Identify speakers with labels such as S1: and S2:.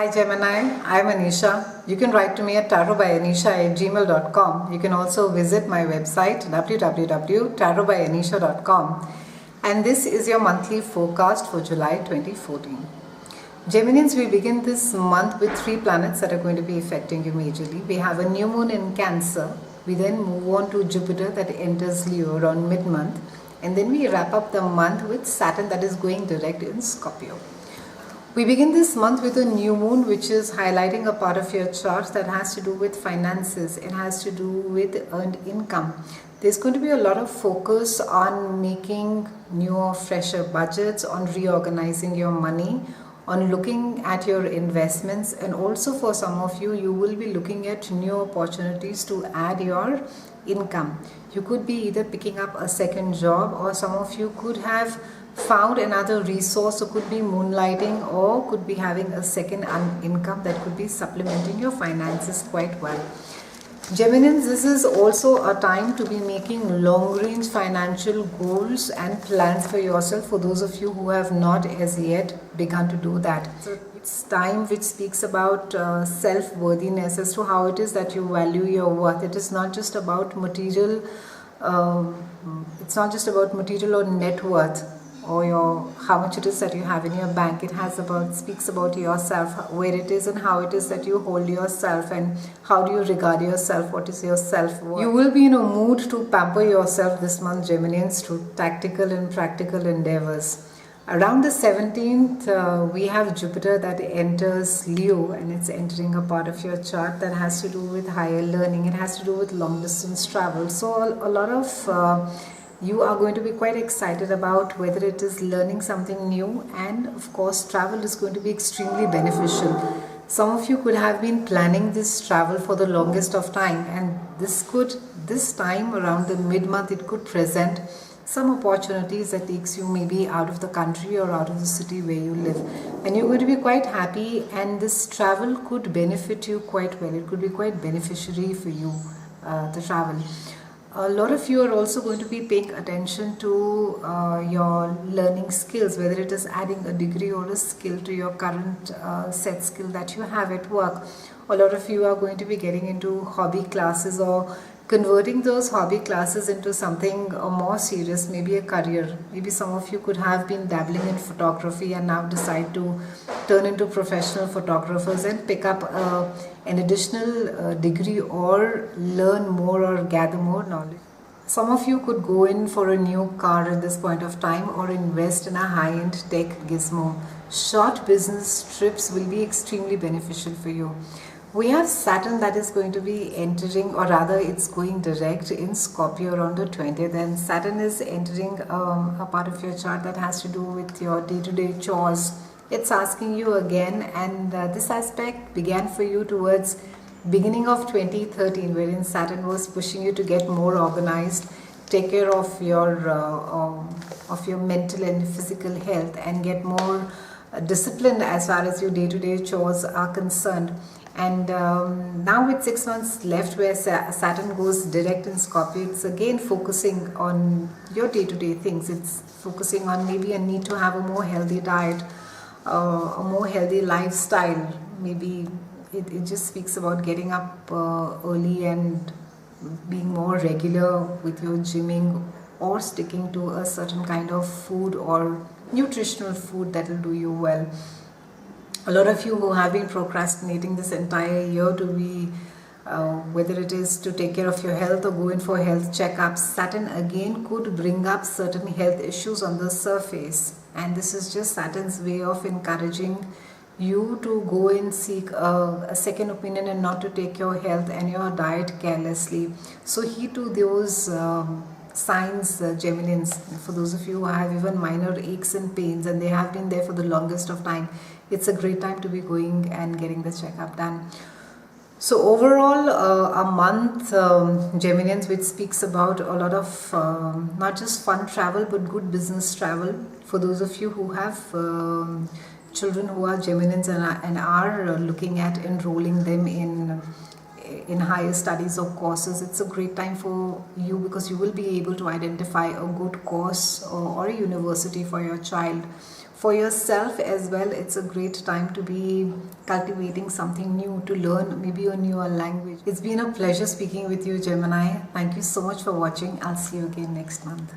S1: Hi Gemini, I'm Anisha. You can write to me at tarotbyanisha@gmail.com. You can also visit my website www.tarotbyanisha.com. And this is your monthly forecast for July 2014. Geminians, we begin this month with 3 planets that are going to be affecting you majorly. We have a new moon in Cancer. We then move on to Jupiter that enters Leo around mid-month. And then we wrap up the month with Saturn that is going direct in Scorpio. We begin this month with a new moon, which is highlighting a part of your chart that has to do with finances. It has to do with earned income. There's going to be a lot of focus on making new or fresher budgets, on reorganizing your money, on looking at your investments, and also for some of you, you will be looking at new opportunities to add your income. You could be either picking up a second job, or some of you could have found another resource, or could be moonlighting, or could be having a second income that could be supplementing your finances quite well. Geminians, this is also a time to be making long-range financial goals and plans for yourself, for those of you who have not as yet begun to do that. So it's time which speaks about self-worthiness, as to how it is that you value your worth. It is not just about material, it's not just about material or net worth, or how much it is that you have in your bank. It speaks about yourself, where it is and how it is that you hold yourself, and how do you regard yourself, what is your self-worth. You will be in a mood to pamper yourself this month, Geminians, through tactical and practical endeavors. Around the 17th, we have Jupiter that enters Leo, and it's entering a part of your chart that has to do with higher learning. It has to do with long distance travel. So a lot of you are going to be quite excited about whether it is learning something new, and of course travel is going to be extremely beneficial. Some of you could have been planning this travel for the longest of time, and this time around the mid-month, it could present some opportunities that takes you maybe out of the country or out of the city where you live, and you're going to be quite happy, and this travel could benefit you quite well. It could be quite beneficiary for you, the travel. A lot of you are also going to be paying attention to your learning skills, whether it is adding a degree or a skill to your current set skill that you have at work. A lot of you are going to be getting into hobby classes, or converting those hobby classes into something more serious, maybe a career. Maybe some of you could have been dabbling in photography and now decide to turn into professional photographers and pick up an additional degree, or learn more or gather more knowledge. Some of you could go in for a new car at this point of time, or invest in a high-end tech gizmo. Short business trips will be extremely beneficial for you. We have Saturn that is going to be entering, or rather it's going direct in Scorpio around the 20th, and Saturn is entering a part of your chart that has to do with your day-to-day chores. It's asking you again, and this aspect began for you towards beginning of 2013, wherein Saturn was pushing you to get more organized, take care of your mental and physical health, and get more disciplined as far as your day-to-day chores are concerned. And now with 6 months left, where Saturn goes direct in Scorpio, it's again focusing on your day-to-day things. It's focusing on maybe a need to have a more healthy diet, a more healthy lifestyle. Maybe it just speaks about getting up early and being more regular with your gymming, or sticking to a certain kind of food or nutritional food that will do you well. A lot of you who have been procrastinating this entire year to be, whether it is to take care of your health or go in for health checkups, Saturn again could bring up certain health issues on the surface. And this is just Saturn's way of encouraging you to go and seek a second opinion, and not to take your health and your diet carelessly. So heed to those signs, Geminians. For those of you who have even minor aches and pains, and they have been there for the longest of time, it's a great time to be going and getting the checkup done. So overall, a month, Geminians, which speaks about a lot of not just fun travel, but good business travel. For those of you who have children who are Geminians and are looking at enrolling them in higher studies or courses, it's a great time for you, because you will be able to identify a good course or a university for your child. For yourself as well, it's a great time to be cultivating something new, to learn maybe a newer language. It's been a pleasure speaking with you, Gemini. Thank you so much for watching. I'll see you again next month.